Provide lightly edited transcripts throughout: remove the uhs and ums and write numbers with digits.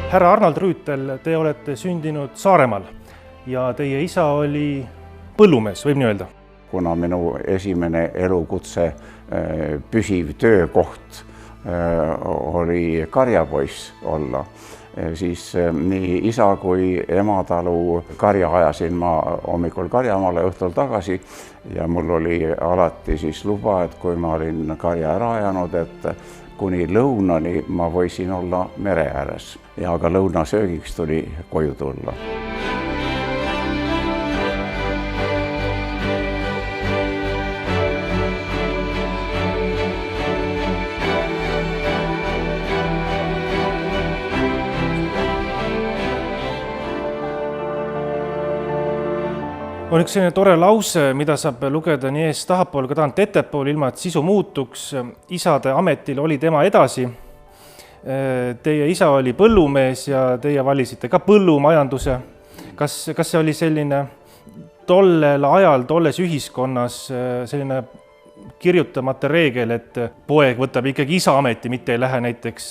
Härra Arnold Rüütel, te olete sündinud Saaremaal ja teie isa oli põllumees, võib nii öelda? Kuna minu esimene elukutse püsiv töökoht oli karjapoiss olla, siis nii isa kui ematalu karja ajasin ma hommikul karjamaale, õhtul tagasi ja mul oli alati siis luba, et kui ma olin karja ära ajanud, et kuni lõunani ma võisin olla mere ääres ja ka lõunasöögiks tuli koju tulla. On üks selline tore lause, mida saab lugeda nii ees tahapool ka tagant ettepool, ilma et sisu muutuks. Isade ametil oli tema edasi. Teie isa oli põllumees ja teie valisite ka põllumajanduse. Kas see oli selline tollel ajal, tolles ühiskonnas selline kirjutamata reegel, et poeg võtab ikkagi isa ameti, mitte ei lähe näiteks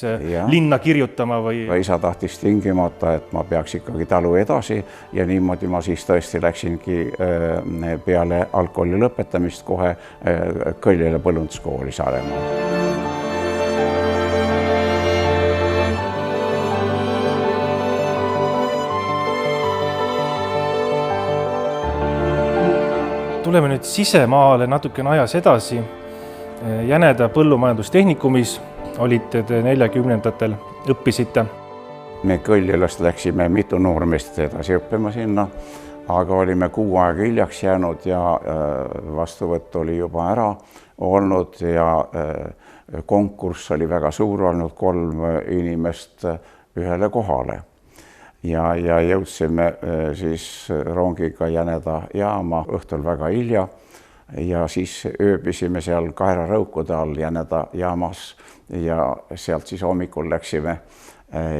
linna kirjutama või? Isa tahtis tingimata, et ma peaks ikkagi talu edasi ja niimoodi ma siis tõesti läksingi peale algkooli lõpetamist kohe Kõljele põllunduskooli Saaremaal. Tuleme nüüd sisemaale natukene ajas edasi. Jäneda põllumajandustehnikumis olite te 40-ndatel, õppisite. Me Kõljelast läksime mitu noormeest edasi õppima sinna, aga olime 6 aega hiljaks jäänud ja vastuvõtt oli juba ära olnud ja konkurss oli väga suur olnud, 3 inimest ühele kohale. Ja jõudsime siis rongiga Jäneda jaama õhtul väga hilja ja siis ööbisime seal kaerarõukude all Jäneda jaamas ja sealt siis hommikul läksime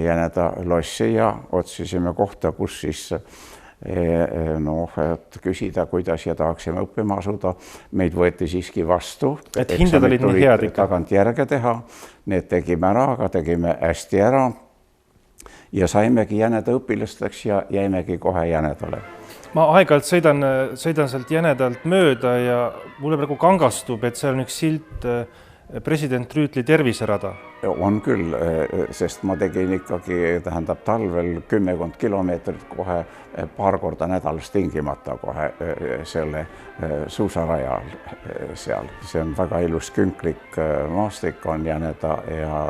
Jäneda lossi ja otsisime kohta, kus siis et küsida, kuidas ja tahaksime õppima asuda. Meid võeti siiski vastu. Et hinded olid nii head ikka? Tagant järge teha, need tegime ära, aga tegime hästi ära. Ja saimegi Jäneda õpilasteks ja jäimegi kohe Jänedale. Ma aeg-ajalt sõidan sealt Jänedalt mööda ja mulle praegu kangastub, et seal on üks silt president Rüütli terviserada. On küll, sest ma tegin ikkagi, talvel 10 kilomeetrit kohe paar korda nädalas tingimata kohe selle suusarajal seal. See on väga ilus künklik maastik on Jäneda ja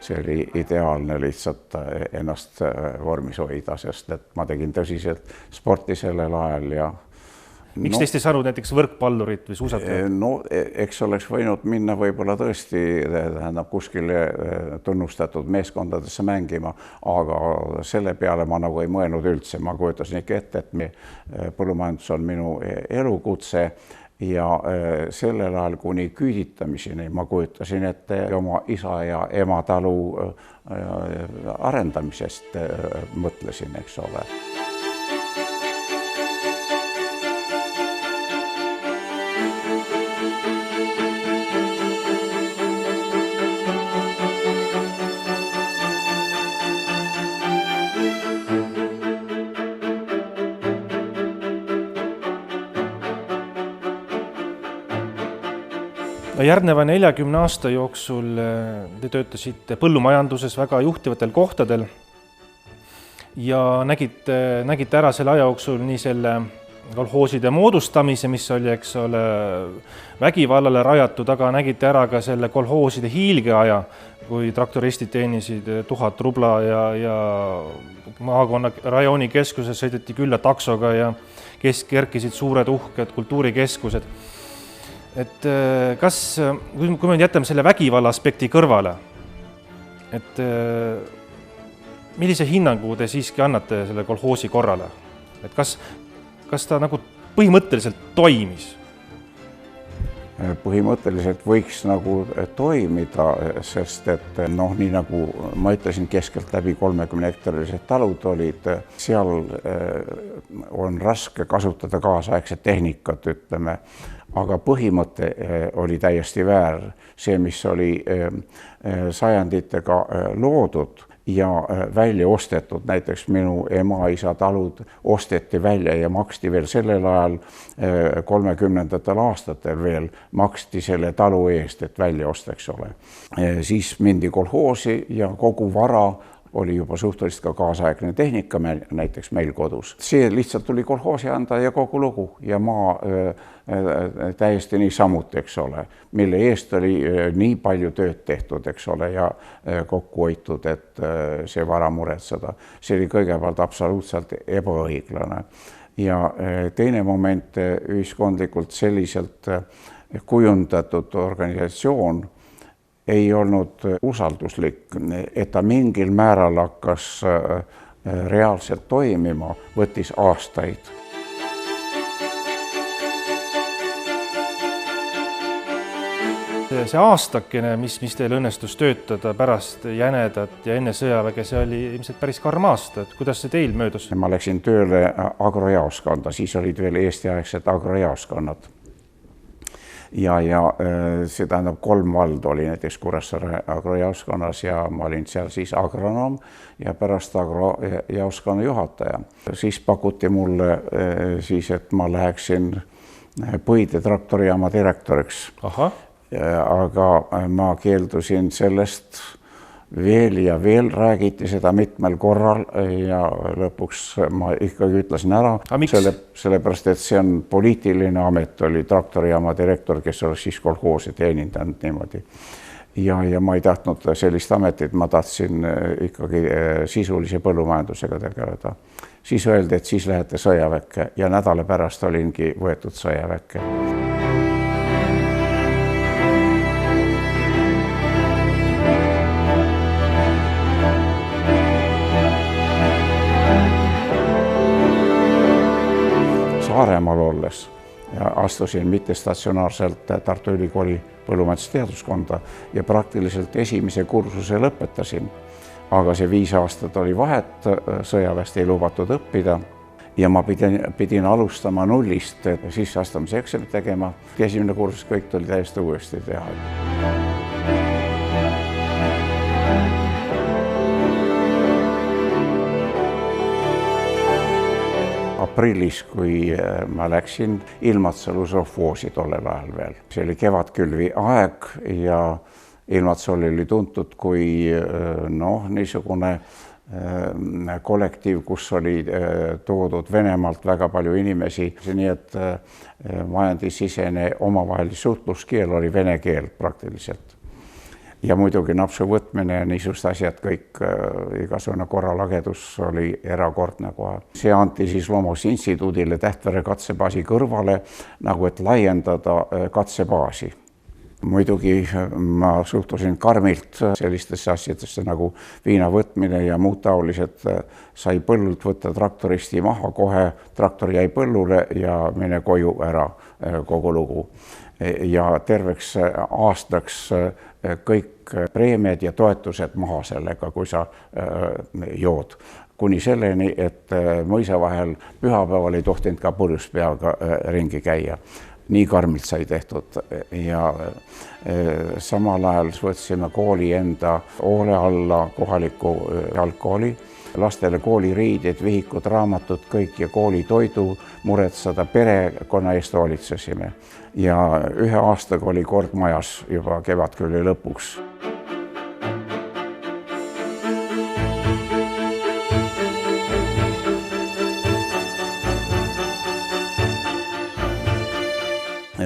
see oli ideaalne lihtsalt ennast vormis hoida, sest et ma tegin tõsiselt sporti sellel ajal ja Miks teist ei saanud näiteks võrkpallurit või suusatajat? No, eks oleks võinud minna võib-olla tõesti kuskile tunnustatud meeskondadesse mängima, aga selle peale ma nagu ei mõelnud üldse. Ma kujutasin ikka ette, et põllumajandus on minu elukutse ja sellel ajal kuni küüditamiseni ma kujutasin ette oma isa ja ema talu arendamisest mõtlesin, eks ole. Järgneva 40 aasta jooksul te töötasite põllumajanduses väga juhtivatel kohtadel ja nägite ära selle aja jooksul nii selle kolhooside moodustamise, mis oli, eks ole, vägivallale rajatud, aga nägite ära ka selle kolhooside hiilgeaja, kui traktoristid teenisid 1000 rubla ja maakonna rajooni keskuses sõideti külla taksoga ja kerkisid suured uhked kultuurikeskused. Et kas, kui me jätame selle vägivalla aspekti kõrvale, et millise hinnangu te siiski annate selle kolhoosi korrale? Et kas ta nagu põhimõtteliselt toimis? Põhimõtteliselt võiks nagu toimida, sest et nii nagu ma ütlesin, keskelt läbi 30 hektarilised talud olid, seal on raske kasutada kaasaegset tehnikat, ütleme, aga põhimõte oli täiesti väär. See, mis oli sajanditega loodud, ja välja ostetud, näiteks minu ema-isa talud osteti välja ja maksti veel sellel ajal 30ndatel aastatel veel maksti selle talu eest, et välja osteks ole. Siis mindi kolhoosi ja kogu vara oli juba suhteliselt ka kaasaegne tehnika näiteks meil kodus. See lihtsalt tuli kolhoosi anda ja kogu lugu ja maa täiesti nii samuti, eks ole, mille eest oli nii palju tööd tehtud, eks ole, ja kokku hoitud, et see vara muretseda. See oli kõigepealt absoluutselt ebaõiglane. Ja teine moment, ühiskondlikult selliselt kujundatud organisatsioon ei olnud usalduslik, et ta mingil määral hakkas reaalselt toimima, võttis aastaid. See aastakene, mis teil õnnestus töötada pärast Jänedat ja enne sõjaväge, see oli ilmselt päris karm aasta. Kuidas see teil möödus? Ma läksin tööle agrojaoskonda, siis olid veel Eesti-aegsed agrojaoskonnad. Ja see tähendab 3 valda oli näiteks Kuressaare agrojaoskonnas ja ma olin seal siis agronoom ja pärast agrojaoskonna juhataja. Siis pakuti mulle siis, et ma läheksin Põide traktorijaama direktoriks. Aha. Aga ma keeldusin sellest veel ja veel, räägiti seda mitmel korral ja lõpuks ma ikkagi ütlesin ära, sellepärast, et see on poliitiline amet, oli traktorijaama direktor, kes oleks siis kolhoosi teenindanud niimoodi. Ja ma ei tahtnud sellist ametit, ma tahtsin ikkagi sisulise põllumajandusega tegeleda. Siis öeldi, et siis lähete sõjaväkke ja nädala pärast olingi võetud sõjaväkke. Saaremaal olles ja astusin mittestatsionaarselt Tartu Ülikooli põllumajandusteaduskonda ja praktiliselt esimese kursuse lõpetasin. Aga see 5 aastat oli vahet, sõjaväest ei lubatud õppida ja ma pidin alustama nullist, sisseastumise eksamit tegema. Esimene kursus kõik tuli täiesti uuesti teha. Aprillis, kui ma läksin Ilmatsalu sovhoosi tollel ajal veel. See oli kevadkülvi aeg ja Ilmatsal oli tuntud kui niisugune kollektiiv, kus oli toodud Venemaalt väga palju inimesi. Nii et majandissisene omavaheline suhtluskeel oli vene keel praktiliselt. Ja muidugi napsu võtmine ja niisugused asjad kõik, igasugune korralagedus oli erakordne kohe. See anti siis Loomuse instituudile Tähtvere katsebaasi kõrvale, nagu et laiendada katsebaasi. Muidugi ma suhtusin karmilt sellistesse asjadesse nagu viina võtmine ja muud taolised. Sai põllult võtta traktoristi maha kohe, traktor jäi põllule ja mine koju ära kogu lugu. Ja terveks aastaks kõik preemiad ja toetused maha sellega, kui sa jood. Kuni selleni, et mõisa vahel pühapäeval ei tohtinud ka purjus peaga ringi käia. Nii karmilt sai tehtud ja samal ajal võtsime kooli enda hoole alla kohaliku jalgkooli. Lastele kooliriided, vihikud, raamatud, kõik ja koolitoidu muretseda, perekonna eest hoolitsesime. Ja 1 aastaga oli kord majas juba kevadkülvi lõpuks.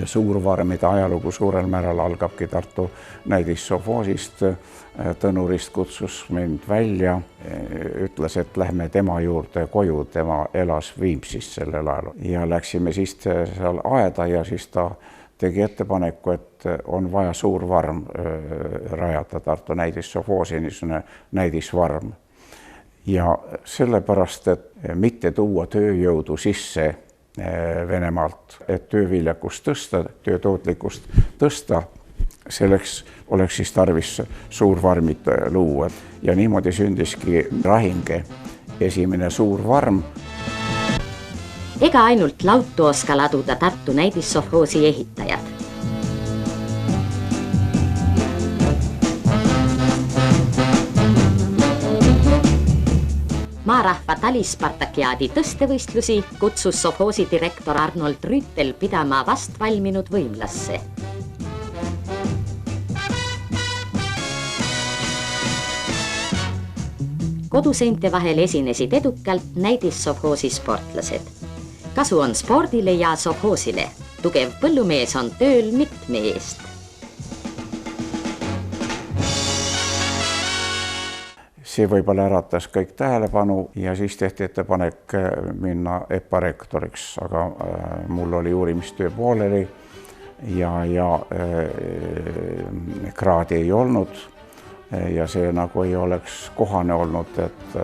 Suurvarmide ajalugu suurel määral algabki Tartu näidissovhoosist. Tõnurist kutsus mind välja, ütles, et lähme tema juurde koju, tema elas Viimsis sellel ajal. Ja läksime siis seal aeda ja siis ta tegi ettepaneku, et on vaja suur varm rajata Tartu näidissovhoosi, niisugune näidisvarm. Ja sellepärast, et mitte tuua tööjõudu sisse Venemaalt, et tööviljakust tõsta, töötootlikkust tõsta, selleks oleks siis tarvis suurvarmid luua. Ja niimoodi sündiski Rahinge, esimene suur varm. Ega ainult lautu oska laduda Tartu näidissovhoosi ehitajad. Maarahva talispartakiaadi tõstevõistlusi kutsus sovhoosi direktor Arnold Rüütel pidama vast valminud võimlasse. Koduseinte vahel esinesid edukalt näidissovhoosi sportlased. Kasu on spordile ja sovhoosile. Tugev põllumees on tööl mitme eest. See võib-olla äratas kõik tähelepanu ja siis tehti ettepanek minna EPA rektoriks, aga mul oli uurimistöö pooleli ja kraadi ei olnud ja see nagu ei oleks kohane olnud, et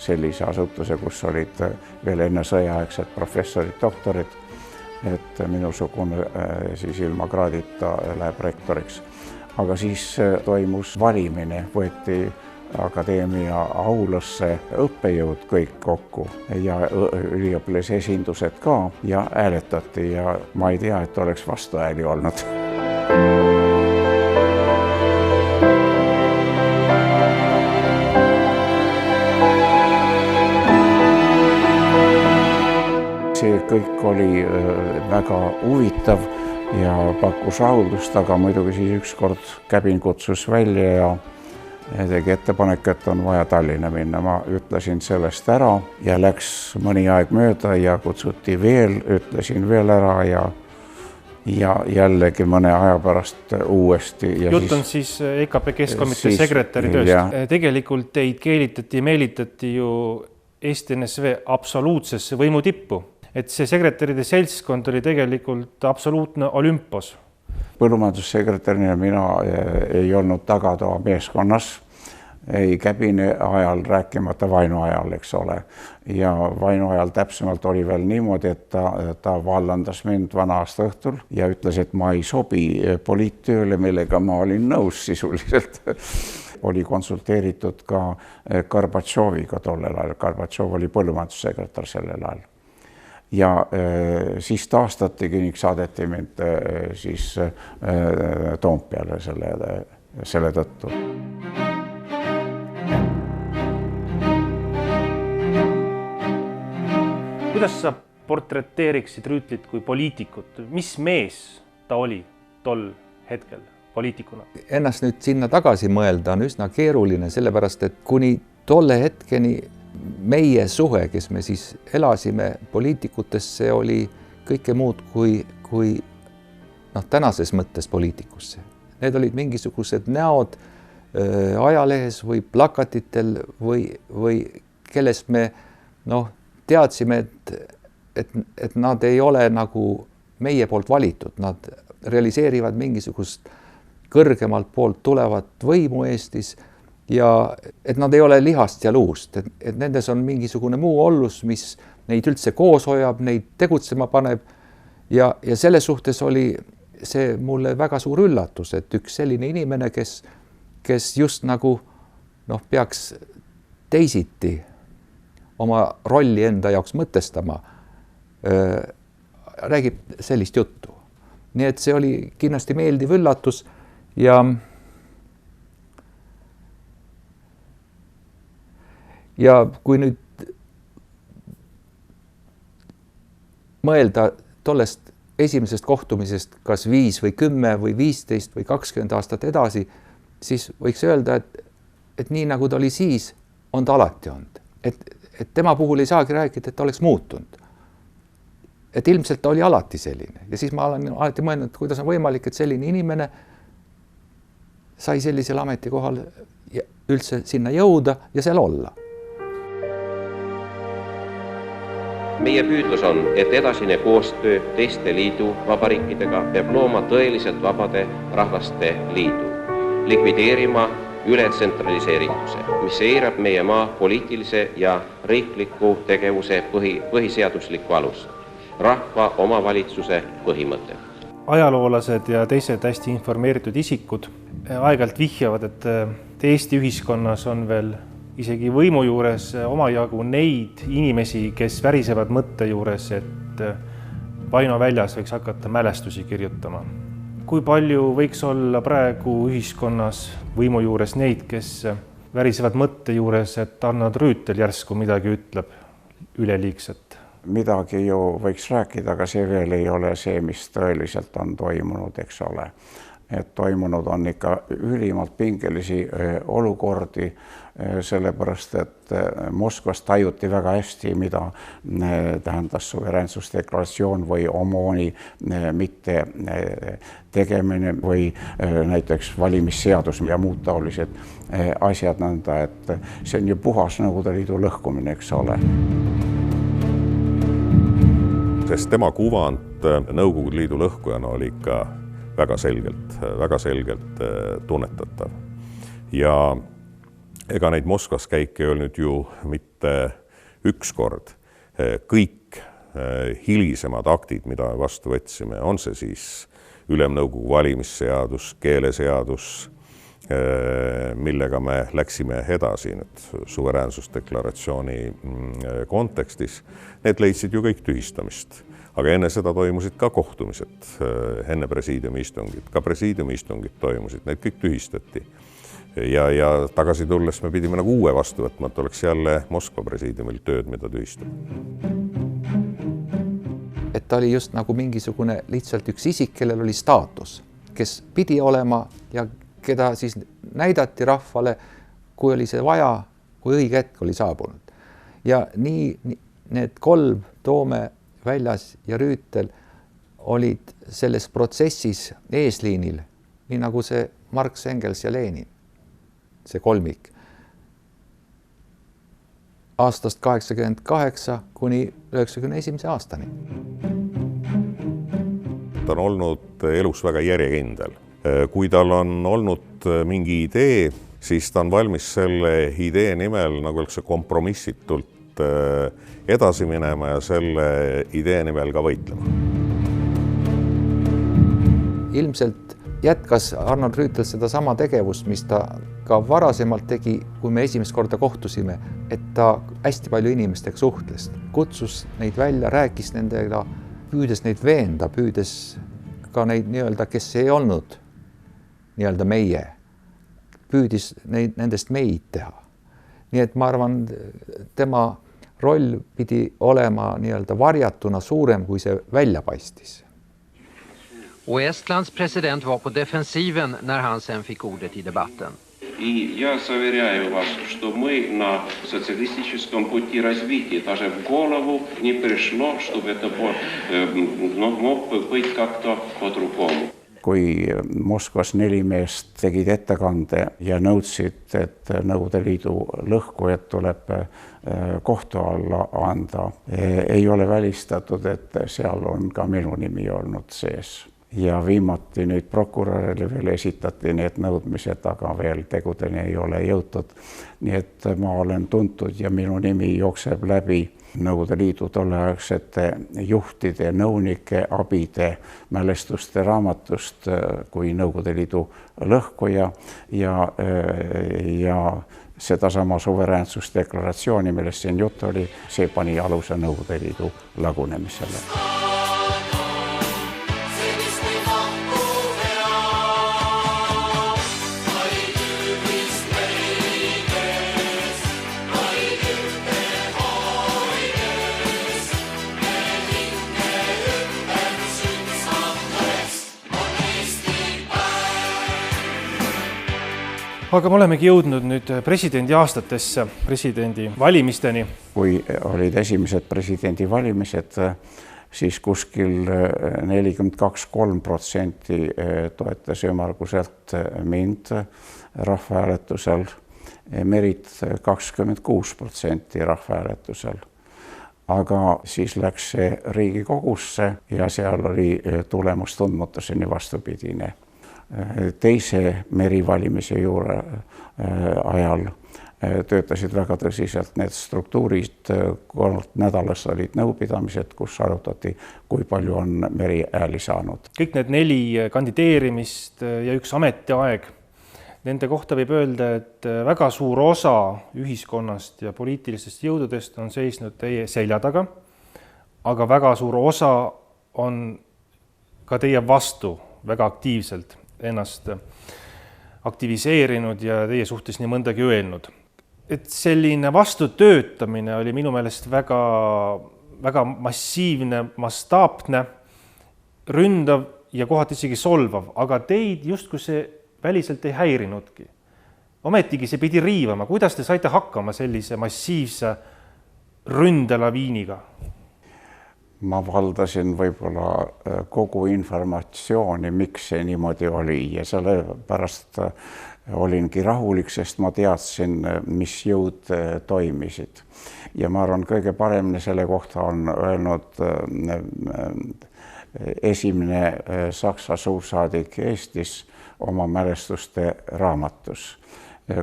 sellise asutuse, kus olid veel enne sõjaaegsed professorid, doktorid, et minusugune siis ilma kraadita läheb rektoriks. Aga siis toimus valimine, võeti akadeemia aulasse õppejõud kõik kokku ja üliõpilase esindused ka ja hääletati ja ma ei tea, et oleks vastuhääli olnud. See kõik oli väga huvitav ja pakkus rahuldust, aga muidugi siis ükskord käbin kutsus välja ja tegi ettepanek, et on vaja Tallinna minna. Ma ütlesin sellest ära ja läks mõni aeg mööda ja kutsuti veel, ütlesin veel ära ja jällegi mõne aja pärast uuesti. Jutt on siis EKP Keskkomitee sekretäri tööst. Tegelikult teid keelitati ja meelitati ju STNSV absoluutsesse võimu tippu. Et see sekretäride seltskond oli tegelikult absoluutne olümpos. Põllumajandussekretärina mina ei olnud tagatoa meeskonnas, ei käbine ajal, rääkimata Vaino ajal, eks ole. Ja Vaino ajal täpsemalt oli veel niimoodi, et ta vallandas mind vana aasta õhtul ja ütles, et ma ei sobi poliittööle, millega ma olin nõus sisuliselt. Oli konsulteeritud ka Gorbatšoviga tollel ajal. Gorbatšov oli põllumajandussekretär sellel ajal. Ja siis taastatigi ning saadeti mind siis Toompeale selle tõttu. Kuidas sa portreteeriksid Rüütlit kui poliitikut? Mis mees ta oli tol hetkel poliitikuna? Ennast nüüd sinna tagasi mõelda on üsna keeruline, sellepärast et kuni tolle hetkeni meie suhe, kes me siis elasime poliitikutesse, oli kõike muud kui tänases mõttes poliitikusse. Need olid mingisugused näod ajalehes või plakatitel või kellest me teadsime, et nad ei ole nagu meie poolt valitud. Nad realiseerivad mingisugust kõrgemalt poolt tulevat võimu Eestis ja et nad ei ole lihast ja luust, et nendes on mingisugune muu ollus, mis neid üldse koos hoiab, neid tegutsema paneb ja selle suhtes oli see mulle väga suur üllatus, et üks selline inimene, kes just nagu peaks teisiti oma rolli enda jaoks mõtestama, räägib sellist juttu. Nii et see oli kindlasti meeldiv üllatus ja kui nüüd mõelda tollest esimesest kohtumisest kas 5 või 10 või 15 või 20 aastat edasi, siis võiks öelda, et nii nagu ta oli siis, on ta alati olnud. Et tema puhul ei saagi rääkida, et ta oleks muutunud. Et ilmselt ta oli alati selline. Ja siis ma olen alati mõelnud, kuidas on võimalik, et selline inimene sai sellisel ametikohal üldse sinna jõuda ja seal olla. Meie püüdlus on, et edasine koostöö teiste liidu vabariikidega peab looma tõeliselt vabade rahvaste liidu, likvideerima ületsentraliseerituse, mis eirab meie maa poliitilise ja riikliku tegevuse põhiseaduslikku alust, rahva omavalitsuse põhimõte. Ajaloolased ja teised hästi informeeritud isikud aeg-ajalt vihjavad, et Eesti ühiskonnas on veel isegi võimu juures omajagu neid inimesi, kes värisevad mõtte juures, et Vaino väljas võiks hakata mälestusi kirjutama. Kui palju võiks olla praegu ühiskonnas võimu juures neid, kes värisevad mõtte juures, et Arnold Rüütel järsku midagi ütleb üleliigset. Midagi ju võiks rääkida, aga see veel ei ole see, mis tõeliselt on toimunud, eks ole. Et toimunud on ikka ülimalt pingelisi olukordi, sellepärast, et Moskvas tajuti väga hästi, mida tähendas suveräänsusdeklaratsioon või OMON-i mitte tegemine või näiteks valimisseadus ja muud taolised asjad nõnda, et see on ju puhas Nõukogude Liidu lõhkumine, eks ole. Sest tema kuvand Nõukogude Liidu lõhkujana oli ikka väga selgelt tunnetatav. Ja ega neid Moskvas käike ei olnud ju mitte üks kord. Kõik hilisemad aktid, mida vastu võtsime, on see siis Ülemnõukogu valimisseadus, keeleseadus, millega me läksime edasi nüüd suveräänsusdeklaratsiooni kontekstis, need leidsid ju kõik tühistamist. Aga enne seda toimusid ka kohtumised, enne presiidiumi istungid, ka presiidiumi istungid toimusid, need kõik tühistati. Ja tagasi tulles me pidime nagu uue vastu võtma, et oleks jälle Moskva presiidiumil tööd, mida tühistab. Et ta oli just nagu mingisugune lihtsalt üks isik, kellel oli staatus, kes pidi olema ja keda siis näidati rahvale, kui oli see vaja, kui õige hetk oli saabunud. Ja nii need kolm, Toome, Väljas ja Rüütel olid selles protsessis eesliinil, nii nagu see Marx, Engels ja Lenin, see kolmik. Aastast 88 kuni 91. aastani. Ta on olnud elus väga järjekindel. Kui tal on olnud mingi idee, siis ta on valmis selle idee nimel nagu kompromissitult edasi minema ja selle idee nimel ka võitlema. Ilmselt jätkas Arnold Rüütel seda sama tegevust, mis ta ka varasemalt tegi, kui me esimest korda kohtusime, et ta hästi palju inimestega suhtles, kutsus neid välja, rääkis nendega, püüdes neid veenda, püüdes ka neid nii-öelda, kes ei olnud nii-öelda meie, püüdis nendest meid teha. Nii et ma arvan, tema roll pidi olema nii-öelda varjatuna suurem, kui see välja paistis. Och Estlands president var på defensiven när han sen fick ordet I debatten. И я заверяю вас, что мы на социалистическом пути развития даже в голову не пришло, чтобы это мог быть как-то по-другому. Kui Moskvas 4 meest tegid ettekande ja nõudsid, et Nõukogude Liidu lõhkujad tuleb kohtu alla anda, ei ole välistatud, et seal on ka minu nimi olnud sees. Ja viimati nüüd prokurörile veel esitati need nõudmised, aga veel tegudeni ei ole jõutud. Nii et ma olen tuntud ja minu nimi jookseb läbi Nõukogude Liidu tolleaegsete juhtide, nõunike, abide, mälestuste raamatust kui Nõukogude Liidu lõhkuja ja sedasama suveräänsusdeklaratsiooni, millest siin jutt oli, see pani aluse Nõukogude Liidu lagunemisele. Aga me olemegi jõudnud nüüd presidendi aastatesse, presidendi valimisteni. Kui olid esimesed presidendi valimised, siis kuskil 42-3% toetas ümmarguselt mind rahvahääletusel, Merit 26% rahvahääletusel. Aga siis läks see Riigikogusse ja seal oli tulemus tundmatuseni vastupidine. Teise Meri valimise juure ajal töötasid väga tõsiselt need struktuurid, 3 nädalas olid nõupidamised, kus arutati, kui palju on Meri ääli saanud. Kõik need 4 kandideerimist ja 1 ametiaeg, nende kohta võib öelda, et väga suur osa ühiskonnast ja poliitilistest jõududest on seisnud teie selja taga, aga väga suur osa on ka teie vastu väga aktiivselt ennast aktiviseerinud ja teie suhtes nii mõndagi öelnud. Et selline vastutöötamine oli minu meelest väga massiivne, mastaapne, ründav ja kohati isegi solvav, aga teid justkui see väliselt ei häirinudki. Ometigi see pidi riivama. Kuidas te saite hakkama sellise massiivse ründelaviiniga? Ma valdasin võib-olla kogu informatsiooni, miks see niimoodi oli ja sellepärast olingi rahulik, sest ma teadsin, mis jõud toimisid. Ja ma arvan, kõige paremini selle kohta on öelnud esimene Saksa suursaadik Eestis oma mälestuste raamatus,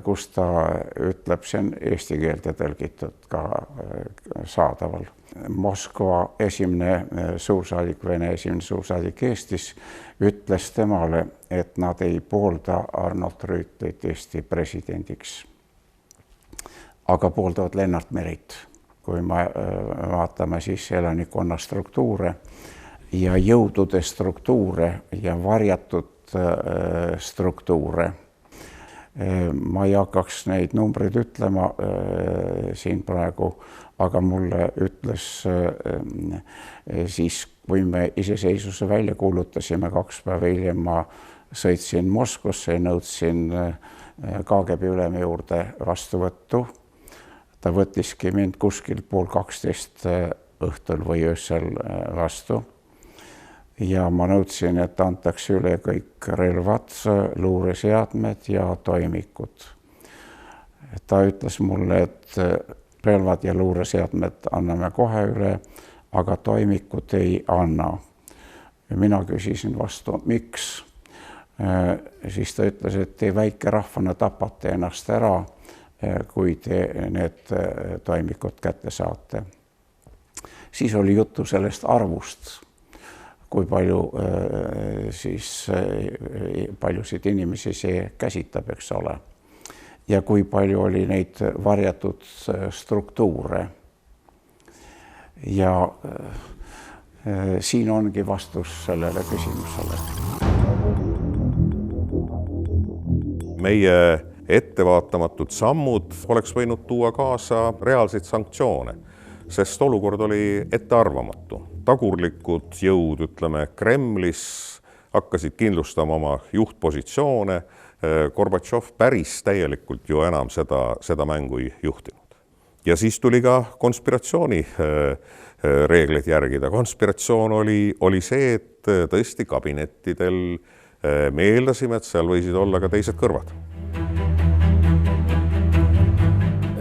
kus ta ütleb, see on eesti keelde tõlgitud ka saadaval. Moskva esimene suursaadik, Vene esimene suursaadik Eestis ütles temale, et nad ei poolda Arnold Rüütlit Eesti presidendiks, aga pooldavad Lennart Merit. Kui me vaatame siis elanikkonna struktuure ja jõudude struktuure ja varjatud struktuure, ma ei hakkaks neid numbreid ütlema siin praegu, aga mulle ütles siis, kui me iseseisvuse välja kuulutasime 2 päeva hiljem, ma sõitsin Moskvasse ja nõudsin KGB ülemi juurde vastuvõttu. Ta võttiski mind kuskil 11:30 õhtul või öösel vastu. Ja ma nõudsin, et antakse üle kõik relvad, luureseadmed ja toimikud. Ta ütles mulle, et relvad ja luureseadmed anname kohe üle, aga toimikud ei anna. Ja mina küsisin vastu, miks? Siis ta ütles, et te väike rahvana tapate ennast ära, kui te need toimikud kätte saate. Siis oli juttu sellest arvust, kui palju siis paljusid inimesi see käsitab, eks ole. Ja kui palju oli neid varjatud struktuure. Ja siin ongi vastus sellele küsimusele. Meie ettevaatamatud sammud oleks võinud tuua kaasa reaalseid sanktsioone, sest olukord oli ettearvamatu. Tagurlikud jõud, ütleme, Kremlis hakkasid kindlustama oma juhtpositsioone. Gorbatšov päris täielikult ju enam seda mängu ei juhtinud. Ja siis tuli ka konspiratsiooni reegleid järgida. Konspiratsioon oli see, et tõesti kabinettidel me eeldasime, et seal võisid olla ka teised kõrvad.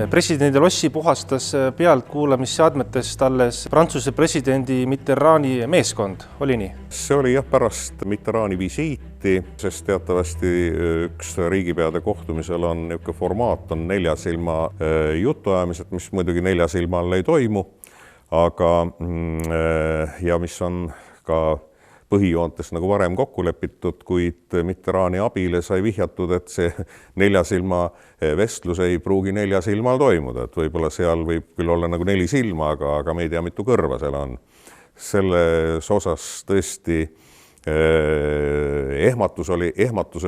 Presidendi lossi puhastas pealtkuulamisseadmetest alles Prantsuse presidendi Mitterrandi meeskond, oli nii? See oli jah pärast Mitterrandi visiiti, sest teatavasti üks riigipeade kohtumisel on niisugune formaat, on 4 silma jutuajamised, mis muidugi 4 silma all ei toimu, aga ja mis on ka põhijoontes nagu varem kokku lepitud, kuid Mitterrandi abile sai vihjatud, et see 4 silma vestlus ei pruugi 4 silmal toimuda, et võib-olla seal võib küll olla nagu 4 silma, aga me ei tea, mitu kõrva seal on. Selles osas tõesti ehmatus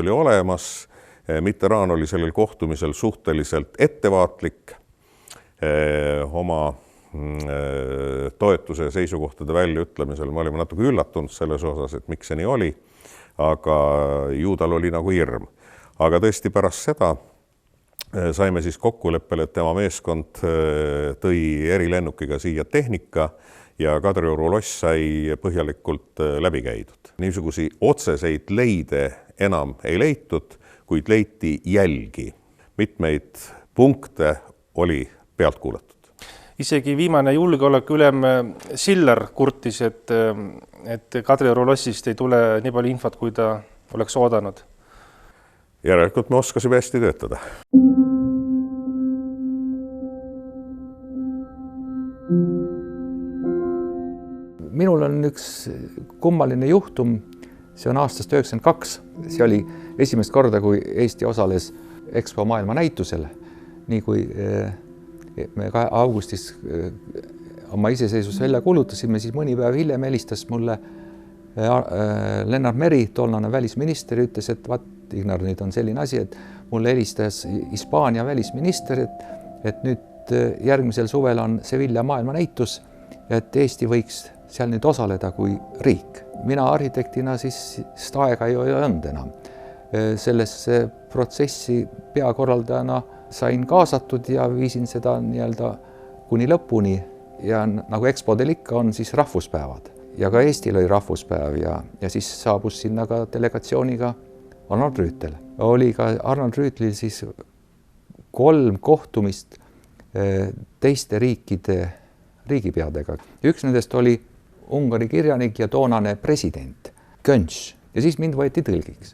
oli olemas. Mitterrand oli sellel kohtumisel suhteliselt ettevaatlik oma toetuse ja seisukohtade väljaütlemisel. Me olime natuke üllatunud selles osas, et miks see nii oli, aga ju tal oli nagu hirm. Aga tõesti pärast seda saime siis kokkuleppele, et tema meeskond tõi erilennukiga siia tehnika ja Kadrioru loss sai põhjalikult läbi käidud. Niisugusi otseseid leide enam ei leitud, kuid leiti jälgi. Mitmeid punkte oli pealt kuulatud. Isegi viimane julgeolekuülem Siller kurtis, et Kadrioru lossist ei tule nii palju infot, kui ta oleks oodanud. Järelikult me oskasime hästi töötada. Minul on üks kummaline juhtum, see on aastast 1992. See oli esimest korda, kui Eesti osales Expo maailma näitusel, nii kui me augustis oma iseseisvus välja kuulutasime, siis mõni päev hiljem helistas mulle Lennart Meri, tollane välisminister, ütles, et vaat, Ignar, nüüd on selline asi, et mulle helistas Hispaania välisminister, et nüüd järgmisel suvel on Sevilla maailmanäitus ja et Eesti võiks seal nüüd osaleda kui riik. Mina arhitektina siis seda aega ei olnud enam. Sellesse protsessi peakorraldajana sain kaasatud ja viisin seda nii-öelda kuni lõpuni ja nagu Expodel ikka on siis rahvuspäevad. Ja ka Eestil oli rahvuspäev ja siis saabus sinna ka delegatsiooniga Arnold Rüütel. Oli ka Arnold Rüütlil siis 3 kohtumist teiste riikide riigipeadega. Üks nendest oli Ungari kirjanik ja toonane president Könš ja siis mind võeti tõlgiks.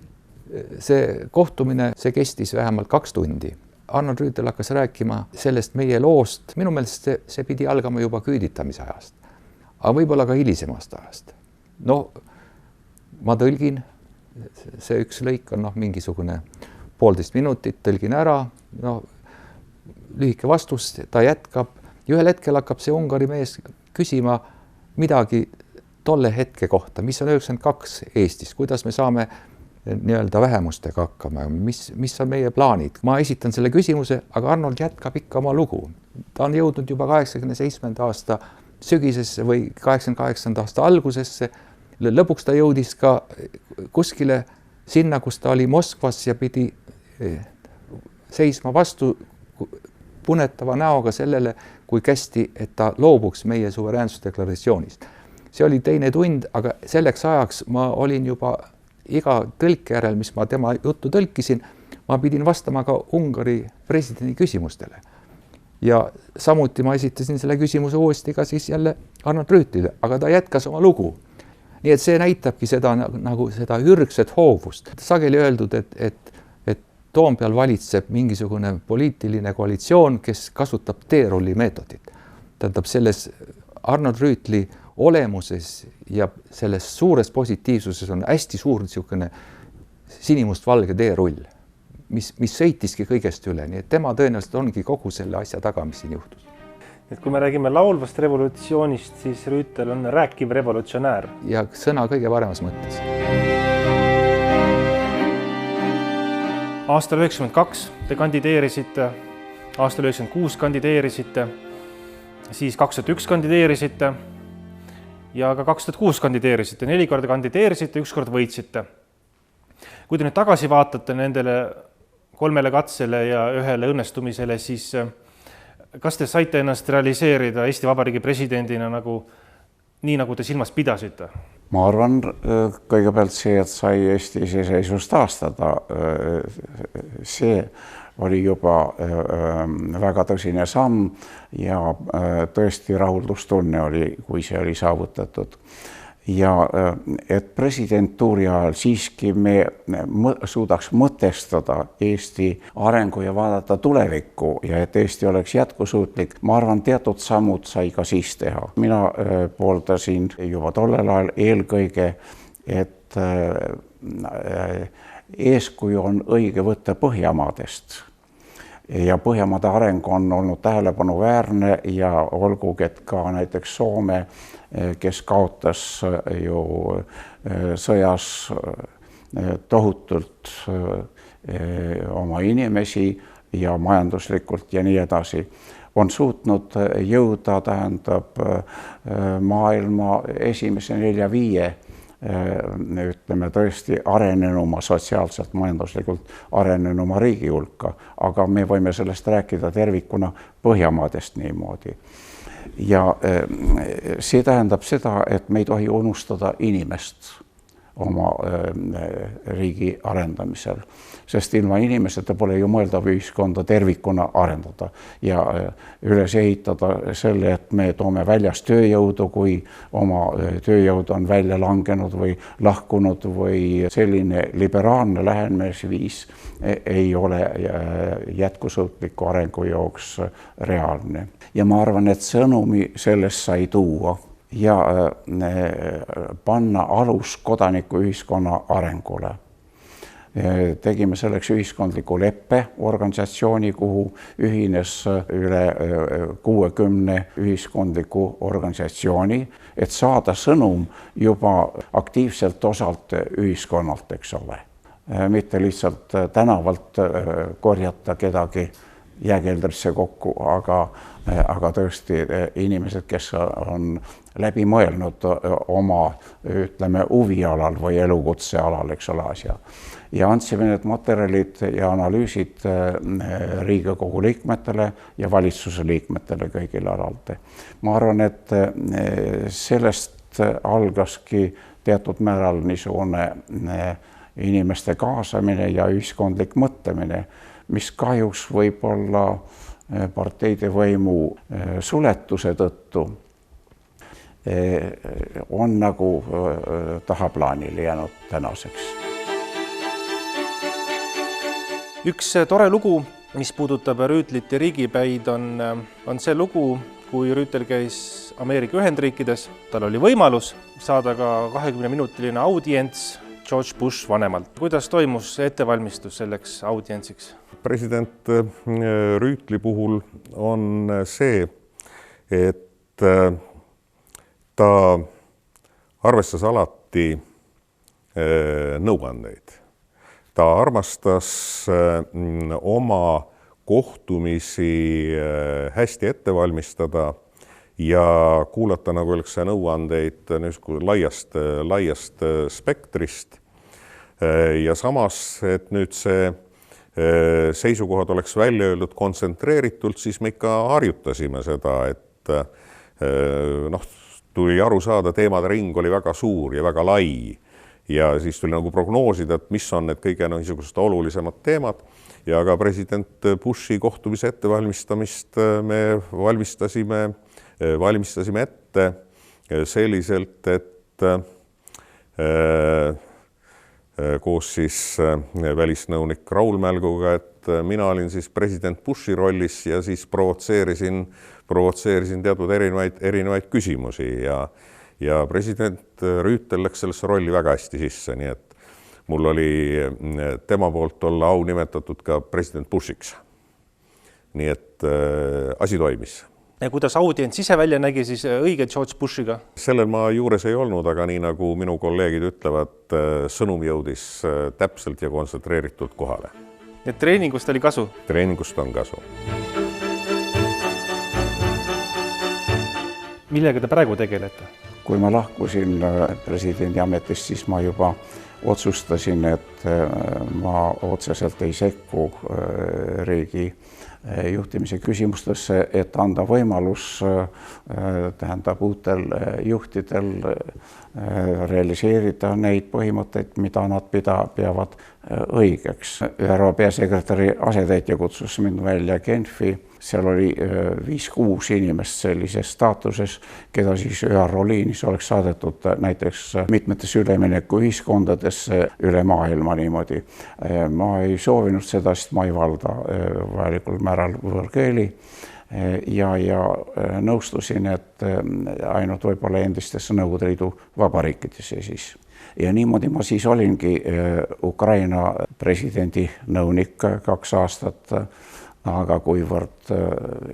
See kohtumine, see kestis vähemalt 2 tundi. Arnold Rüütel hakkas rääkima sellest meie loost. Minu meelest see pidi algama juba küüditamise ajast, aga võib-olla ka hilisemast ajast. No, ma tõlgin, see üks lõik on mingisugune 1,5 minutit, tõlgin ära, lühike vastus, ta jätkab ja ühel hetkel hakkab see Ungari mees küsima midagi tolle hetke kohta, mis on 92 Eestis, kuidas me saame nii-öelda vähemustega hakkama, mis on meie plaanid. Ma esitan selle küsimuse, aga Arnold jätkab ikka oma lugu. Ta on jõudnud juba 87. aasta sügisesse või 88. aasta algusesse. Lõpuks ta jõudis ka kuskile sinna, kus ta oli Moskvas ja pidi seisma vastu punetava näoga sellele, kui kästi, et ta loobuks meie suveräänsusdeklaratsioonist. See oli teine tund, aga selleks ajaks ma olin juba iga tõlke järel, mis ma tema juttu tõlkisin, ma pidin vastama ka Ungari presidendi küsimustele. Ja samuti ma esitasin selle küsimuse uuesti ka siis jälle Arnold Rüütlile, aga ta jätkas oma lugu. Nii et see näitabki seda, nagu seda ürgset hoovust. Sageli öeldud, et Toompeal valitseb mingisugune poliitiline koalitsioon, kes kasutab teerulli meetodit. Tähendab, selles Arnold Rüütli olemuses ja selles suures positiivsuses on hästi suur niisugune sinimustvalge teerull, mis sõitiski kõigest üle. Nii et tema tõenäoliselt ongi kogu selle asja taga, mis siin juhtus. Et kui me räägime laulvast revolutsioonist, siis Rüütel on rääkiv revolutsionäär. Ja sõna kõige paremas mõttes. Aastal 92 te kandideerisite, aastal 96 kandideerisite, siis 2001 kandideerisite ja ka 2006 kandideerisite. 4 korda kandideerisite, 1 kord võitsite. Kui te nüüd tagasi vaatate nendele 3 katsele ja 1 õnnestumisele, siis kas te saite ennast realiseerida Eesti Vabariigi presidendina nii, nagu te silmas pidasite? Ma arvan kõigepealt see, et sai Eesti iseseisvust taastada. See oli juba väga tõsine samm ja tõesti rahuldustunne oli, kui see oli saavutatud. Ja et presidentuuri ajal siiski me suudaks mõtestada Eesti arengu ja vaadata tulevikku ja et Eesti oleks jätkusuutlik, ma arvan, teatud sammud sai ka siis teha. Mina pooldasin juba tollel ajal eelkõige, et eeskuju on õige võtta Põhjamaadest. Ja Põhjamaade areng on olnud tähelepanuväärne ja olgugi, et ka näiteks Soome, kes kaotas ju sõjas tohutult oma inimesi ja majanduslikult ja nii edasi, on suutnud jõuda, tähendab, maailma esimese 4-5 ütleme tõesti arenenuma sotsiaalselt, majanduslikult arenenuma riigi hulka, aga me võime sellest rääkida tervikuna Põhjamaadest niimoodi. Ja see tähendab seda, et me ei tohi unustada inimest oma riigi arendamisel, sest ilma inimeseta pole ju mõeldav ühiskonda tervikuna arendada ja üles ehitada selle, et me toome väljast tööjõudu, kui oma tööjõud on välja langenud või lahkunud või selline liberaalne lähenemisviis ei ole jätkusuutliku arengu jooks reaalne. Ja ma arvan, et sõnumi sellest sai tuua ja panna alus kodanikuühiskonna arengule. tegime selleks ühiskondliku leppe organisatsiooni, kuhu ühines üle 60 ühiskondliku organisatsiooni, et saada sõnum juba aktiivselt osalt ühiskonnalt, eks ole. Mitte lihtsalt tänavalt korjata kedagi jääkeldrisse kokku, aga tõesti inimesed, kes on läbi mõelnud oma, ütleme, huvialal või elukutsealal, eks ole, asja. Ja andsime need materjalid ja analüüsid Riigikogu liikmetele ja valitsuse liikmetele kõigile alalt. Ma arvan, et sellest algaski teatud määral niisugune inimeste kaasamine ja ühiskondlik mõtlemine, mis kahjuks võib olla parteide võimu suletuse tõttu on nagu tahaplaanile jäänud tänaseks. Üks tore lugu, mis puudutab Rüütlit ja riigipäid, on see lugu, kui Rüütel käis Ameerika Ühendriikides. Tal oli võimalus saada ka 20-minutiline audients George Bush vanemalt. Kuidas toimus ettevalmistus selleks audientsiks? President Rüütli puhul on see, et ta arvestas alati nõuandeid. Ta armastas oma kohtumisi hästi ette valmistada ja kuulata, nagu öeldakse, nõuandeid laiast spektrist. Ja samas, et nüüd see seisukohad oleks välja öeldud kontsentreeritult, siis me ikka harjutasime seda, et tuli aru saada, teemade ring oli väga suur ja väga lai. Ja siis tuli nagu prognoosida, et mis on need kõige niisugused olulisemad teemad. Ja ka president Bushi kohtumise ettevalmistamist me valmistasime ette selliselt, et koos siis välisnõunik Raul Mälguga, et mina olin siis president Bushi rollis ja siis provotseerisin teatud erinevaid küsimusi ja president Rüütel läks sellesse rolli väga hästi sisse, nii et mul oli tema poolt olla au nimetatud ka president Bushiks. Nii et asi toimis. Ja kuidas audients ise välja nägi siis õige George Bushiga? Sellel ma juures ei olnud, aga nii nagu minu kolleegid ütlevad, sõnum jõudis täpselt ja kontsentreeritult kohale. Ja treeningust oli kasu? Treeningust on kasu. Millega te praegu tegelete? Kui ma lahkusin presidendi ametist, siis ma juba otsustasin, et ma otseselt ei sekku riigi juhtimise küsimustesse, et anda võimalus uutel juhtidel realiseerida neid põhimõtteid, mida nad peavad õigeks. ÜRO peasekretäri asetäitja kutsus mind välja Genfi. Seal oli 5-6 inimest sellises staatuses, keda siis ÜRO liinis oleks saadetud näiteks mitmetes ülemineku ühiskondadesse üle maailma niimoodi. Ma ei soovinud seda, sest ma ei valda vajalikul määral võõrkeeli ja nõustusin, et ainult võib-olla endistesse Nõukogude Liidu vabariikidesse siis. Ja niimoodi ma siis olingi Ukraina presidendi nõunik 2 aastat, aga kuivõrd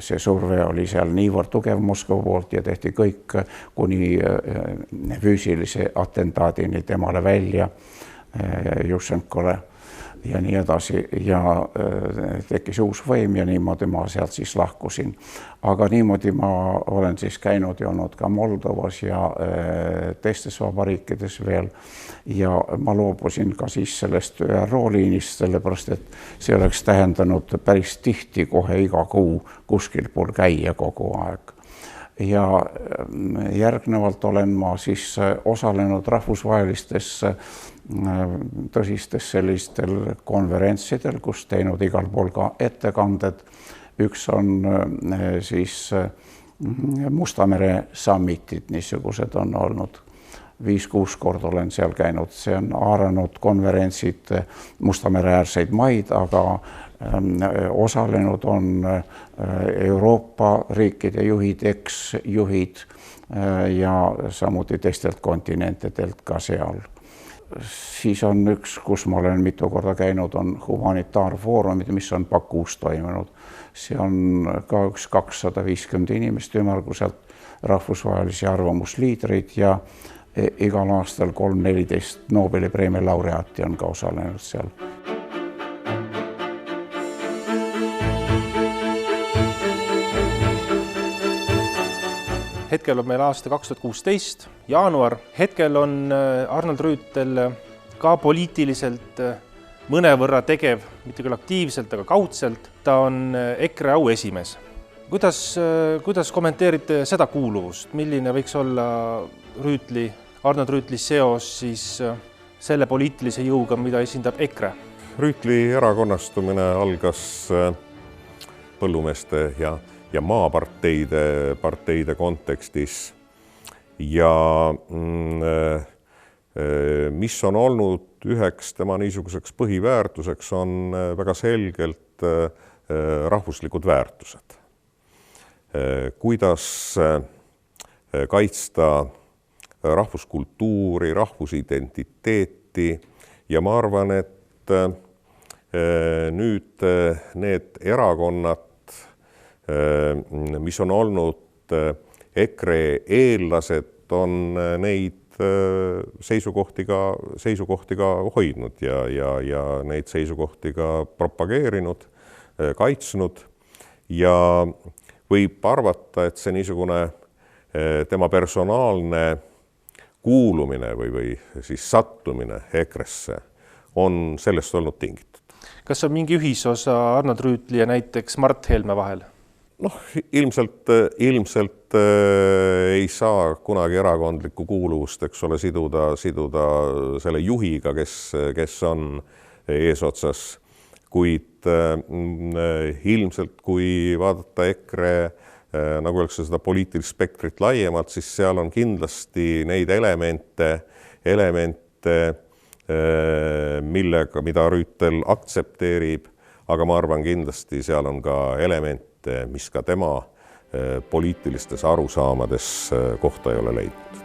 see surve oli seal niivõrd tugev Moskva poolt ja tehti kõik kuni füüsilise atentaadini temale välja, Jušenkole ja nii edasi ja tekkis uus võim ja niimoodi ma sealt siis lahkusin. Aga niimoodi ma olen siis käinud ja olnud ka Moldovas ja teistes vabariikides veel ja ma loobusin ka siis sellest ÜRO liinist, sellepärast et see oleks tähendanud päris tihti kohe iga kuu kuskil pool käia kogu aeg. Ja järgnevalt olen ma siis osalenud rahvusvahelistes tõsistes sellistel konverentsidel, kus teinud igal pool ka ettekanded. Üks on siis Mustamere summitid, niisugused on olnud. 5-6 korda olen seal käinud, see on haaranud konverentsid Mustamere äärseid maid, aga osalenud on Euroopa riikide juhid, eksjuhid ja samuti teistelt kontinentidelt ka seal. siis on üks, kus ma olen mitu korda käinud, on humanitaarfoorumid, mis on Bakuus toimunud. See on ka üks 250 inimest ümmarguselt, rahvusvahelisi arvamusliidreid ja igal aastal 3-14 Nobeli preemia laureaati on ka osalenud seal. Hetkel on meil aasta 2016, jaanuar. Hetkel on Arnold Rüütel ka poliitiliselt mõnevõrra tegev, mitte küll aktiivselt, aga kaudselt. Ta on EKRE auesimees. Kuidas kommenteerite seda kuuluvust? Milline võiks olla Arnold Rüütli seos siis selle poliitilise jõuga, mida esindab EKRE? Rüütli erakonnastumine algas põllumeeste ja maaparteide kontekstis ja mis on olnud üheks tema niisuguseks põhiväärtuseks, on väga selgelt rahvuslikud väärtused. Kuidas kaitsta rahvuskultuuri, rahvusidentiteeti ja ma arvan, et nüüd need erakonnad, mis on olnud EKRE eellased, on neid seisukohti ka hoidnud ja neid seisukohti ka propageerinud, kaitsnud ja võib arvata, et see niisugune tema personaalne kuulumine või siis sattumine EKRE-sse on sellest olnud tingitud. Kas on mingi ühisosa Arnold Rüütli ja näiteks Mart Helme vahel? Ilmselt ei saa kunagi erakondlikku kuuluvust, eks ole, siduda selle juhiga, kes on eesotsas, kuid ilmselt kui vaadata EKRE, nagu öeldakse seda poliitilist spektrit laiemalt, siis seal on kindlasti neid elemente, mida Rüütel aktsepteerib, aga ma arvan kindlasti seal on ka elemente, mis ka tema poliitilistes arusaamades kohta ei ole leidnud.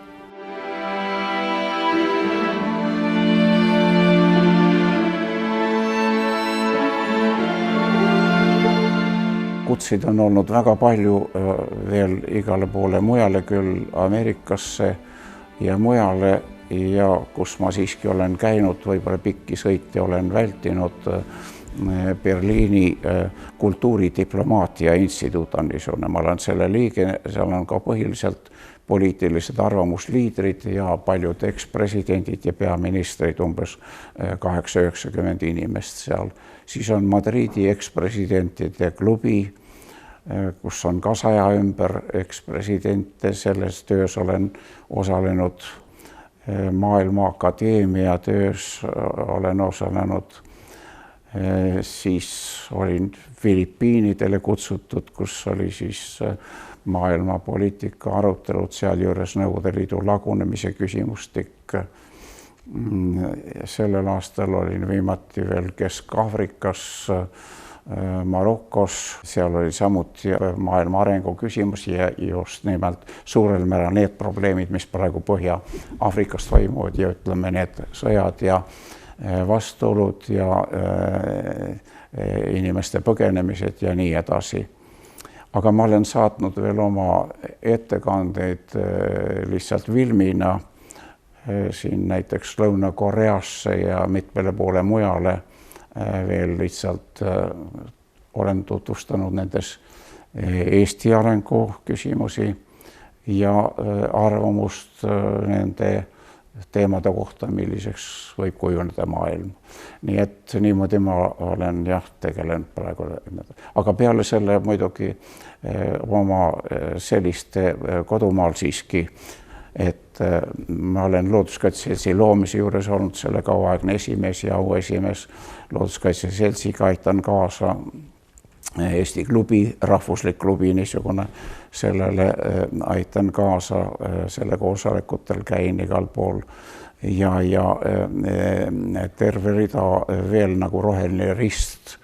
Kutsid on olnud väga palju veel igale poole mujale, küll Ameerikasse ja mujale ja kus ma siiski olen käinud, võib-olla pikki sõite olen vältinud. Berliini kultuuridiplomaatia instituut on niisugune, ma olen selle liige, seal on ka põhiliselt poliitilised arvamusliidrid ja paljud ekspresidendid ja peaministrid, umbes 8-90 inimest seal. Siis on Madridi ekspresidentide klubi, kus on ka 100 ümber ekspresidente, selles töös olen osalenud, Maailma Akadeemia töös olen osalenud. Siis olin Filipiinidele kutsutud, kus oli siis maailma poliitika arutelud, seal juures Nõukogude Liidu lagunemise küsimustik. Sellel aastal olin viimati veel Kesk-Aafrikas, Marokos, seal oli samuti maailma arengu küsimus ja just nimelt suurel määral need probleemid, mis praegu Põhja-Aafrikas toimuvad ja ütleme need sõjad ja vastuolud ja inimeste põgenemised ja nii edasi. Aga ma olen saatnud veel oma ettekandeid lihtsalt filmina siin näiteks Lõuna-Koreasse ja mitmele poole mujale veel lihtsalt olen tutvustanud nendes Eesti arengu küsimusi ja arvamust nende teemade kohta, milliseks võib kujuneda maailm. Nii et niimoodi ma olen tegelenud praegu. Aga peale selle muidugi oma selliste kodumaal siiski, et ma olen Looduskaitseseltsi loomise juures olnud selle kauaaegne esimees ja auesimees. Looduskaitseseltsiga aitan kaasa Eesti klubi, rahvuslik klubi niisugune, sellele aitan kaasa, selle koosolekutel käin igal pool ja terve rida veel nagu Roheline Rist,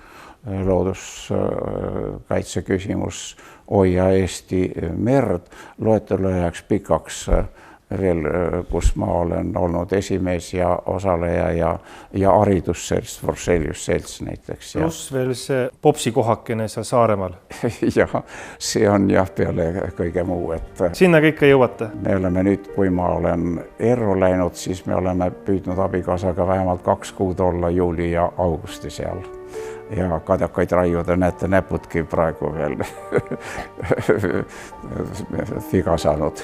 looduskaitse küsimus, Hoia Eesti merd, loetelu jääks pikaks veel, kus ma olen olnud esimees ja osaleja ja haridusselts, Forselius selts näiteks. Pluss veel see popsi kohakene seal Saaremaal. Jah, see on jah peale kõige muu, et sinna kõik jõuate? Me oleme nüüd, kui ma olen erru läinud, siis me oleme püüdnud abikaasaga vähemalt 2 kuud olla juuli ja augusti seal. Ja kadakaid raiuda, näete, näpudki praegu veel viga saanud.